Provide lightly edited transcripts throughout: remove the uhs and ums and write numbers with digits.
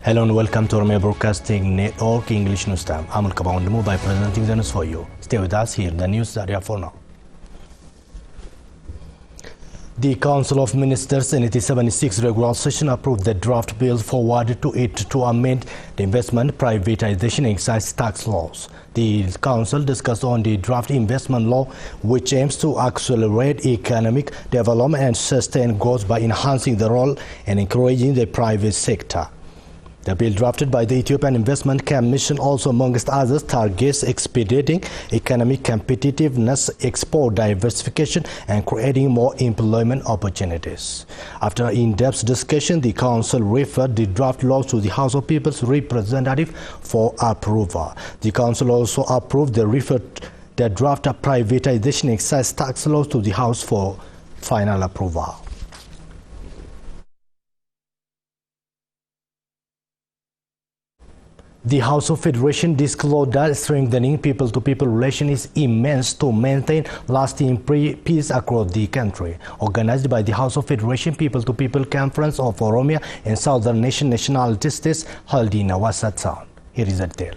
Hello and welcome to Oromia Broadcasting Network English News Time. I'm Al-Kabaundimu by presenting the news for you. Stay with us here in the news area for now. The Council of Ministers in its 76 regular session approved the draft bill forwarded to it to amend the investment privatization and excise tax laws. The Council discussed on the draft investment law, which aims to accelerate economic development and sustain growth by enhancing the role and encouraging the private sector. The bill drafted by the Ethiopian Investment Commission also, amongst others, targets expediting economic competitiveness, export diversification, and creating more employment opportunities. After in-depth discussion, the Council referred the draft law to the House of People's Representative for approval. The Council also approved the draft privatization excise tax laws to the House for final approval. The House of Federation disclosed that strengthening people-to-people relations is immense to maintain lasting peace across the country. Organized by the House of Federation People-to-People Conference of Oromia and Southern Nationalities held in Hawassa town. Here is a tale.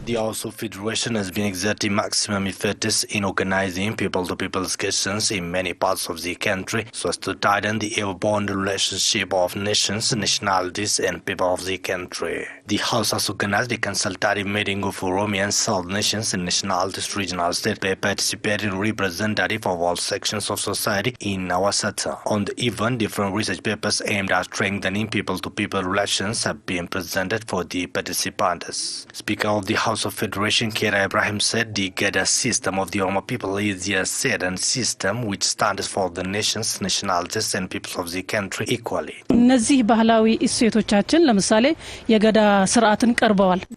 The House of Federation has been exerting maximum efforts in organizing people-to-people discussions in many parts of the country so as to tighten the ever-bond relationship of nations, nationalities and people of the country. The House has organized a consultative meeting of Oromia and South nations and nationalities regional state by participating representatives of all sections of society in Hawassa town. On the event, different research papers aimed at strengthening people-to-people relations have been presented for the participants. Speaker of the House of Federation Kera Ibrahim said the Gada system of the Oromo people is a certain system which stands for the nations, nationalities and peoples of the country equally.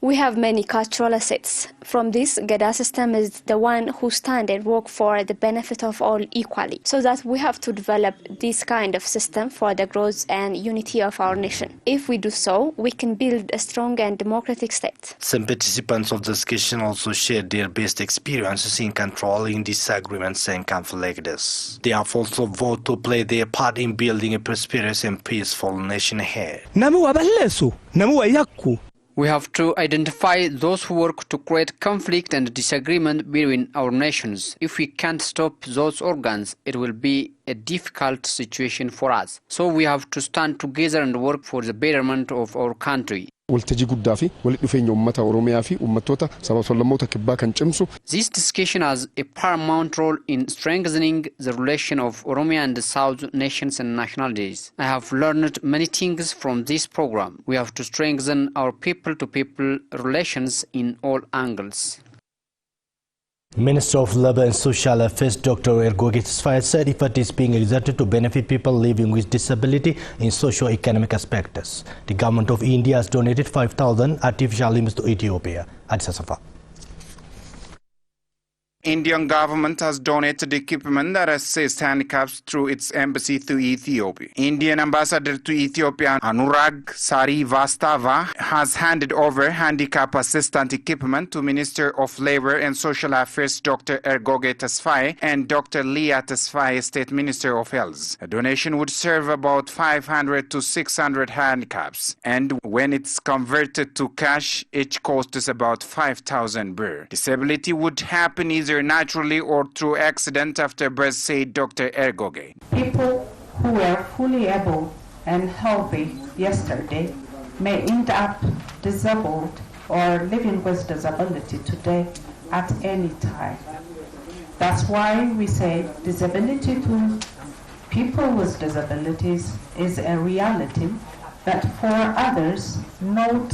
We have many cultural assets. From this, Gada system is the one who stand and work for the benefit of all equally. So that we have to develop this kind of system for the growth and unity of our nation. If we do so, we can build a strong and democratic state. Some participants of the discussion also shared their best experiences in controlling disagreements and conflicts. They have also vowed to play their part in building a prosperous and peaceful nation ahead. We have to identify those who work to create conflict and disagreement between our nations. If we can't stop those organs, it will be a difficult situation for us. So we have to stand together and work for the betterment of our country. This discussion has a paramount role in strengthening the relation of Oromia and the South nations and nationalities. I have learned many things from this program. We have to strengthen our people-to-people relations in all angles. Minister of Labour and Social Affairs Dr. Ergoge Tesfaye said effort is being exerted to benefit people living with disability in socio-economic aspects. The government of India has donated 5,000 artificial limbs to Ethiopia. Adsasafa. Indian government has donated equipment that assists handicaps through its embassy to Ethiopia. Indian ambassador to Ethiopia Anurag Sarivastava has handed over handicap assistant equipment to Minister of Labour and Social Affairs Dr. Ergoge Tesfaye and Dr. Leah Tesfaye, State Minister of Health. A donation would serve about 500 to 600 handicaps, and when it's converted to cash, each cost is about 5,000 birr. Disability would happen either naturally or through accident after birth, said Dr. Ergoge. People who were fully able and healthy yesterday may end up disabled or living with disability today at any time. That's why we say disability to people with disabilities is a reality that for others not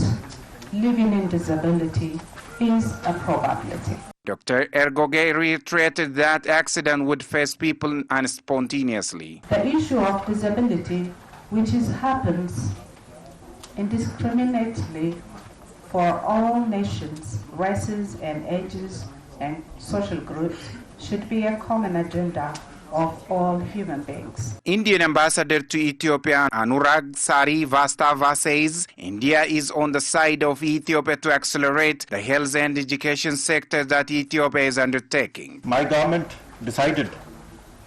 living in disability is a probability. Dr. Ergoge reiterated that accident would face people unspontaneously. The issue of disability, which happens indiscriminately for all nations, races and ages and social groups, should be a common agenda of all human beings. Indian ambassador to Ethiopia Anurag Sarivastava says India is on the side of Ethiopia to accelerate the health and education sector that Ethiopia is undertaking. My government decided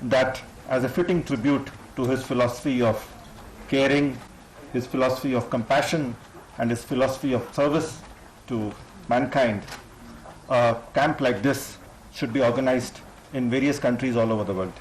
that as a fitting tribute to his philosophy of caring, his philosophy of compassion and his philosophy of service to mankind, a camp like this should be organized in various countries all over the world.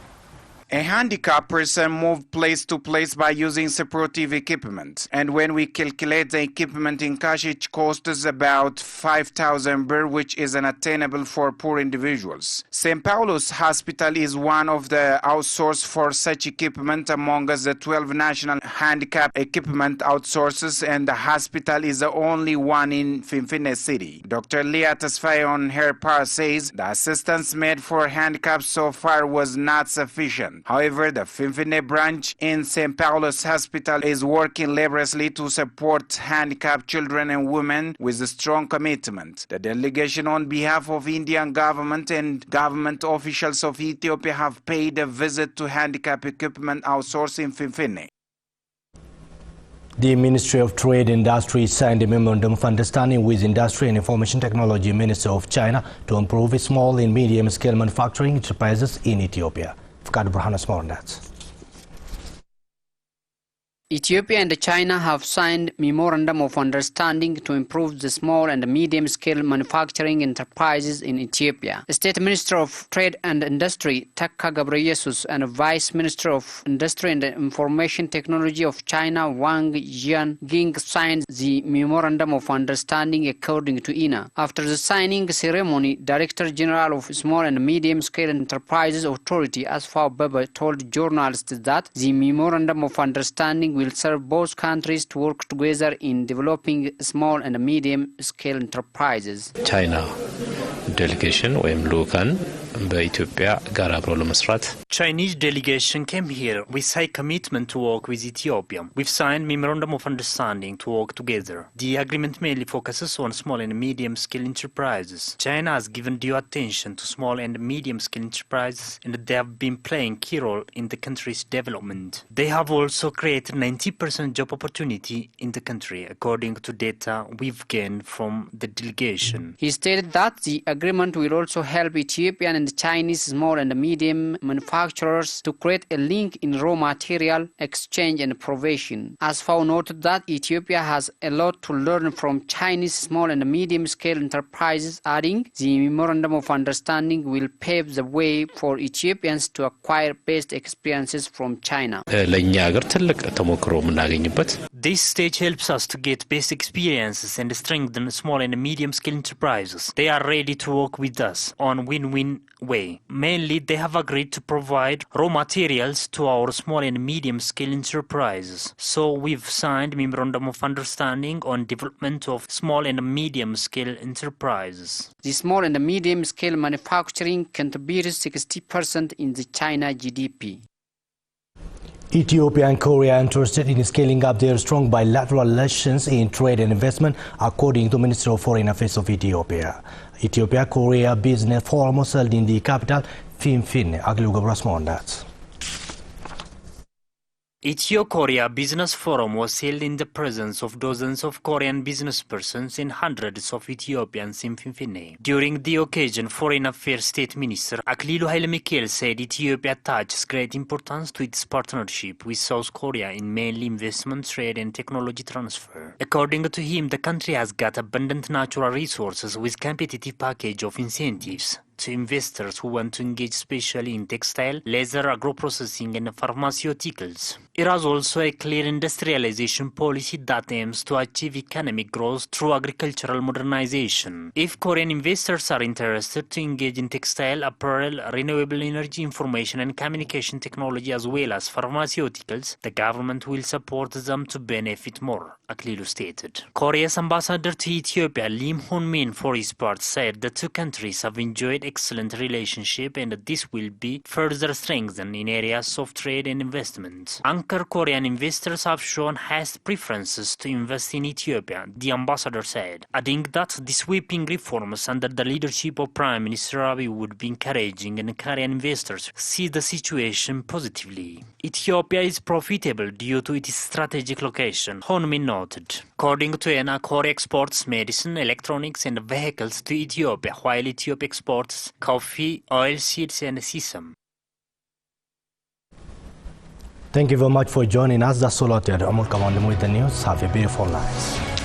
A handicapped person moves place to place by using supportive equipment. And when we calculate the equipment in cash, it costs about 5,000 birr, which is unattainable for poor individuals. St. Paulo's Hospital is one of the outsourced for such equipment among us the 12 national handicap equipment outsources, and the hospital is the only one in Finfinne City. Dr. Leah Tasfaye on her part says the assistance made for handicaps so far was not sufficient. However, the Finfinne branch in St. Paulo's Hospital is working laboriously to support handicapped children and women with a strong commitment. The delegation on behalf of Indian government and government officials of Ethiopia have paid a visit to handicap equipment outsourcing in Finfinne. The Ministry of Trade and Industry signed a memorandum of understanding with Industry and Information Technology Minister of China to improve small and medium-scale manufacturing enterprises in Ethiopia. More on that. Ethiopia and China have signed memorandum of understanding to improve the small and medium-scale manufacturing enterprises in Ethiopia. The State Minister of Trade and Industry, Takka Ghebreyesus, and Vice Minister of Industry and Information Technology of China, Wang Jianying, signed the memorandum of understanding according to INA. After the signing ceremony, Director General of Small and Medium-Scale Enterprises Authority, Asfaw Baba, told journalists that the memorandum of understanding will serve both countries to work together in developing small and medium-scale enterprises. China delegation ወይም ልኡካን በኢትዮጵያ ጋር አብሮ ለመስራት Chinese delegation came here with high commitment to work with Ethiopia. We've signed memorandum of understanding to work together. The agreement mainly focuses on small and medium-scale enterprises. China has given due attention to small and medium-scale enterprises, and they have been playing key role in the country's development. They have also created 90% job opportunity in the country, according to data we've gained from the delegation. He stated that the agreement will also help Ethiopian and Chinese small and medium manufacturers to create a link in raw material exchange and provision. Asfaw noted that Ethiopia has a lot to learn from Chinese small and medium-scale enterprises, adding the memorandum of understanding will pave the way for Ethiopians to acquire best experiences from China. ለኛ ሀገር ትልቅ ተሞክሮ የምናገኝበት This stage helps us to get best experiences and strengthen small and medium-scale enterprises. They are ready to work with us on win-win way. Mainly, they have agreed to provide raw materials to our small and medium-scale enterprises. So we've signed memorandum of understanding on development of small and medium-scale enterprises. The small and medium-scale manufacturing contributes 60% in the China GDP. Ethiopia and Korea are interested in scaling up their strong bilateral relations in trade and investment, according to Minister of Foreign Affairs of Ethiopia. Ethiopia Korea Business Forum was held in the capital, Finfinne. On that. Ethiopia Korea Business Forum was held in the presence of dozens of Korean business persons and hundreds of Ethiopians in Finfinne. During the occasion, Foreign Affairs State Minister Aklilu Haile Michael said Ethiopia attaches great importance to its partnership with South Korea in mainly investment, trade and technology transfer. According to him, the country has got abundant natural resources with competitive package of incentives to investors who want to engage especially in textile, leather, agro-processing and pharmaceuticals. It has also a clear industrialization policy that aims to achieve economic growth through agricultural modernization. If Korean investors are interested to engage in textile, apparel, renewable energy, information and communication technology as well as pharmaceuticals, the government will support them to benefit more, Aklilu stated. Korea's ambassador to Ethiopia, Lim Hoon-min, for his part, said the two countries have enjoyed excellent relationship and this will be further strengthened in areas of trade and investment. Anchor Korean investors have shown highest preferences to invest in Ethiopia, the ambassador said, adding that the sweeping reforms under the leadership of Prime Minister Abiy would be encouraging and Korean investors see the situation positively. Ethiopia is profitable due to its strategic location, Hoon-min noted. According to ENA, Korea exports medicine, electronics and vehicles to Ethiopia, while Ethiopia exports coffee, oil seeds and sesame. Thank you very much for joining us. That's all out there. I'm with the news. Have a beautiful night.